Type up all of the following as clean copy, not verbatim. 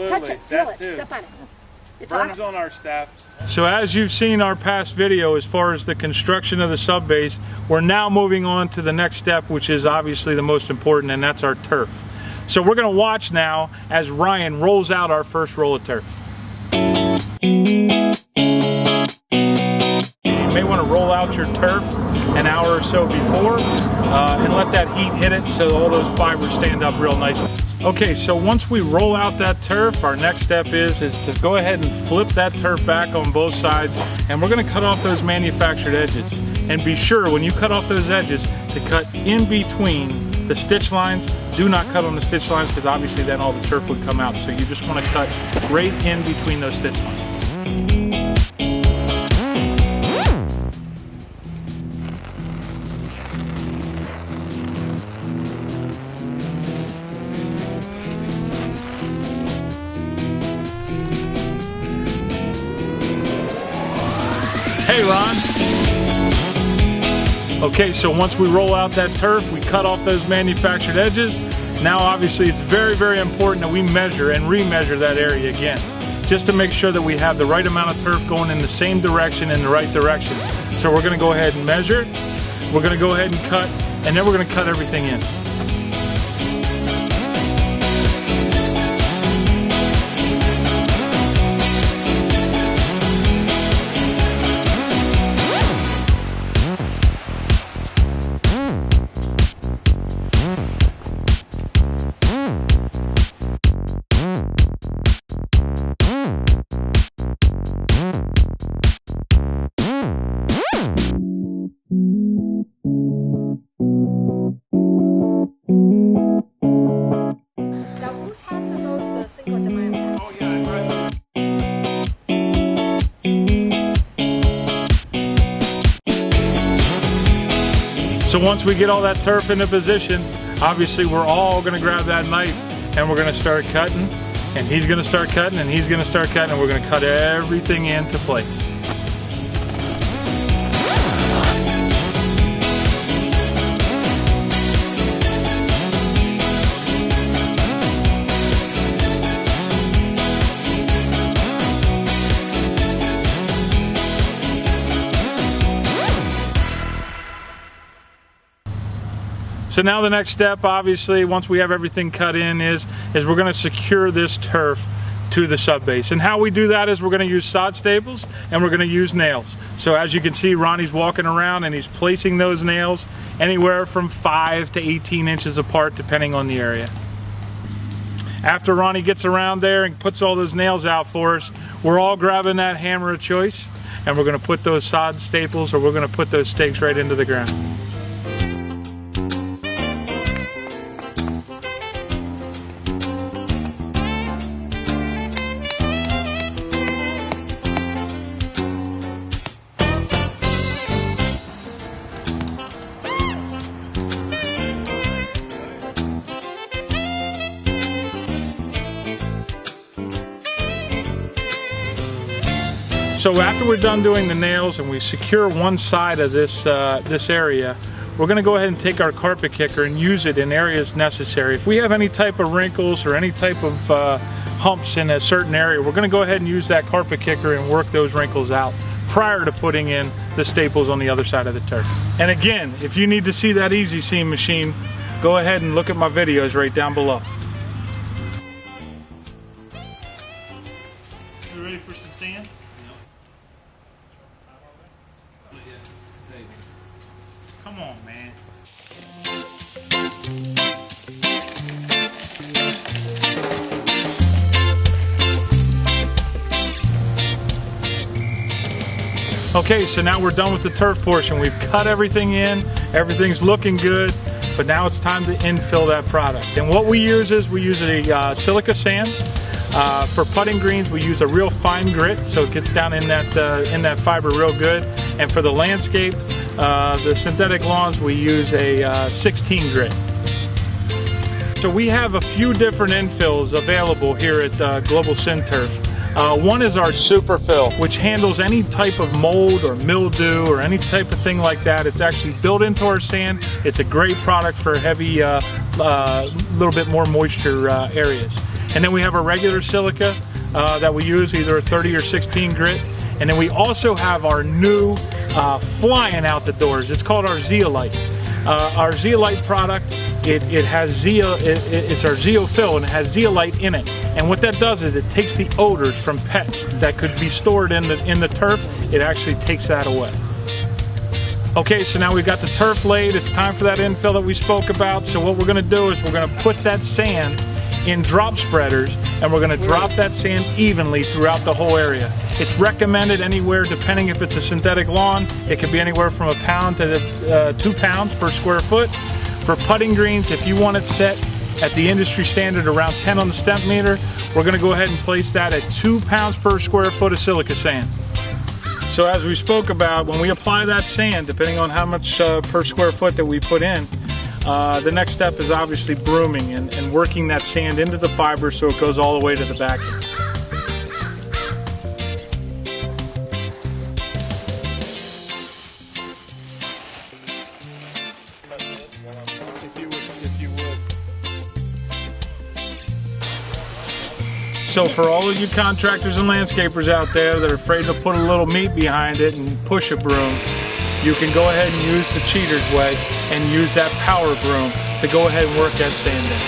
Touch it, feel it, step on it. It's Vern's awesome. on our staff. So as you've seen our past video as far as the construction of the sub base, we're now moving on to the next step, which is obviously the most important, and that's our turf. So we're going to watch now as Ryan rolls out our first roll of turf. You may want to roll out your turf an hour or so before and let that heat hit it so all those fibers stand up real nicely. Okay, so once we roll out that turf, our next step is to go ahead and flip that turf back on both sides, and we're going to cut off those manufactured edges. And be sure when you cut off those edges to cut in between the stitch lines. Do not cut on the stitch lines because obviously then all the turf would come out. So you just want to cut right in between those stitch lines. Hey, Ron. Okay, so once we roll out that turf, we cut off those manufactured edges. Now, obviously, it's very, very important that we measure and remeasure that area again, just to make sure that we have the right amount of turf going in the same direction, in the right direction. So we're gonna go ahead and measure it. We're gonna go ahead and cut, and then we're gonna cut everything in. So once we get all that turf into position, obviously we're all gonna grab that knife and we're gonna start cutting, and he's gonna start cutting, and he's gonna start cutting, and we're gonna cut everything into place. So now the next step, obviously, once we have everything cut in, is we're going to secure this turf to the sub base. And how we do that is we're going to use sod staples and we're going to use nails. So as you can see, Ronnie's walking around and he's placing those nails anywhere from 5 to 18 inches apart, depending on the area. After Ronnie gets around there and puts all those nails out for us, we're all grabbing that hammer of choice, and we're going to put those sod staples, or we're going to put those stakes right into the ground. So after we're done doing the nails and we secure one side of this area, we're going to go ahead and take our carpet kicker and use it in areas necessary. If we have any type of wrinkles or any type of humps in a certain area, we're going to go ahead and use that carpet kicker and work those wrinkles out prior to putting in the staples on the other side of the turf. And again, if you need to see that easy seam machine, go ahead and look at my videos right down below. You ready for some sand? Come on, man. Okay, so now we're done with the turf portion. We've cut everything in, everything's looking good, but now it's time to infill that product. And what we use is we use a silica sand. For putting greens, we use a real fine grit, so it gets down in that fiber real good. And for the landscape, the synthetic lawns, we use a 16 grit. So we have a few different infills available here at Global Synturf. One is our Super Fill, which handles any type of mold or mildew or any type of thing like that. It's actually built into our sand. It's a great product for heavy, little bit more moisture areas. And then we have a regular silica that we use, either a 30 or 16 grit. And then we also have our new flying out the doors. It's called our zeolite. Our zeolite product, it's our zeofill, and it has zeolite in it. And what that does is it takes the odors from pets that could be stored in the turf. It actually takes that away. Okay, so now we've got the turf laid. It's time for that infill that we spoke about. So what we're gonna do is we're gonna put that sand in drop spreaders, and we're gonna drop that sand evenly throughout the whole area. It's recommended anywhere, depending if it's a synthetic lawn, it could be anywhere from 1 pound to 2 pounds per square foot. For putting greens, if you want it set at the industry standard around 10 on the stemp meter, we're gonna go ahead and place that at 2 pounds per square foot of silica sand. So as we spoke about, when we apply that sand, depending on how much per square foot that we put in, the next step is obviously brooming and working that sand into the fiber so it goes all the way to the back. If you would. So for all of you contractors and landscapers out there that are afraid to put a little meat behind it and push a broom, you can go ahead and use the cheater's way and use that power broom to go ahead and work that sand in.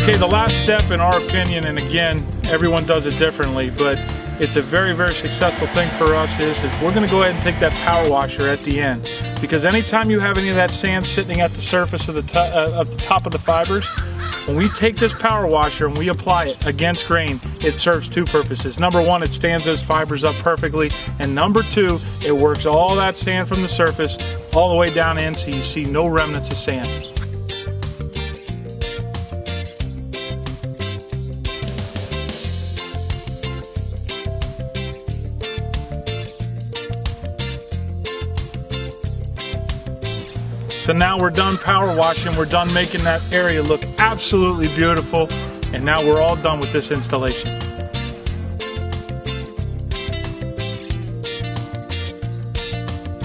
Okay, the last step in our opinion, and again, everyone does it differently, but it's a very, very successful thing for us is we're gonna go ahead and take that power washer at the end. Because anytime you have any of that sand sitting at the surface of the top of the fibers, when we take this power washer and we apply it against grain, it serves two purposes. Number one, it stands those fibers up perfectly. And number two, it works all that sand from the surface all the way down in so you see no remnants of sand. So now we're done power washing, we're done making that area look absolutely beautiful, and now we're all done with this installation.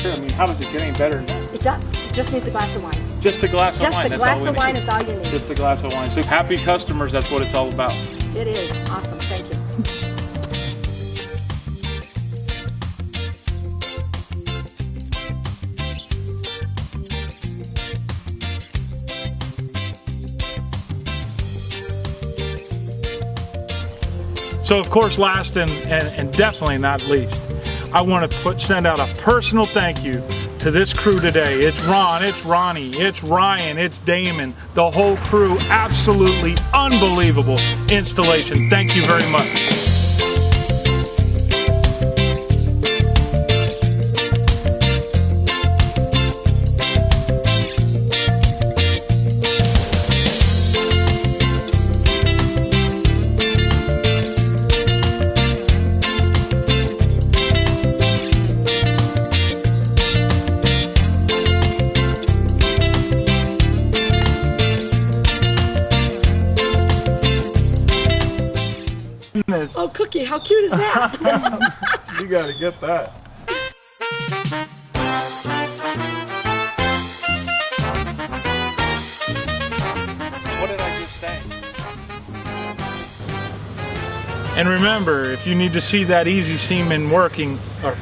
I mean, how does it get any better than that? It does. It just needs a glass of wine. Just a glass of wine. Just a glass of wine is all you need. Just a glass of wine. So happy customers, that's what it's all about. It is. Awesome. Thank you. So of course, last and definitely not least, I want to send out a personal thank you to this crew today. It's Ron, it's Ronnie, it's Ryan, it's Damon, the whole crew. Absolutely unbelievable installation. Thank you very much. Oh, Cookie, how cute is that? You gotta get that. What did I just say? And remember, if you need to see that easy seam in working, or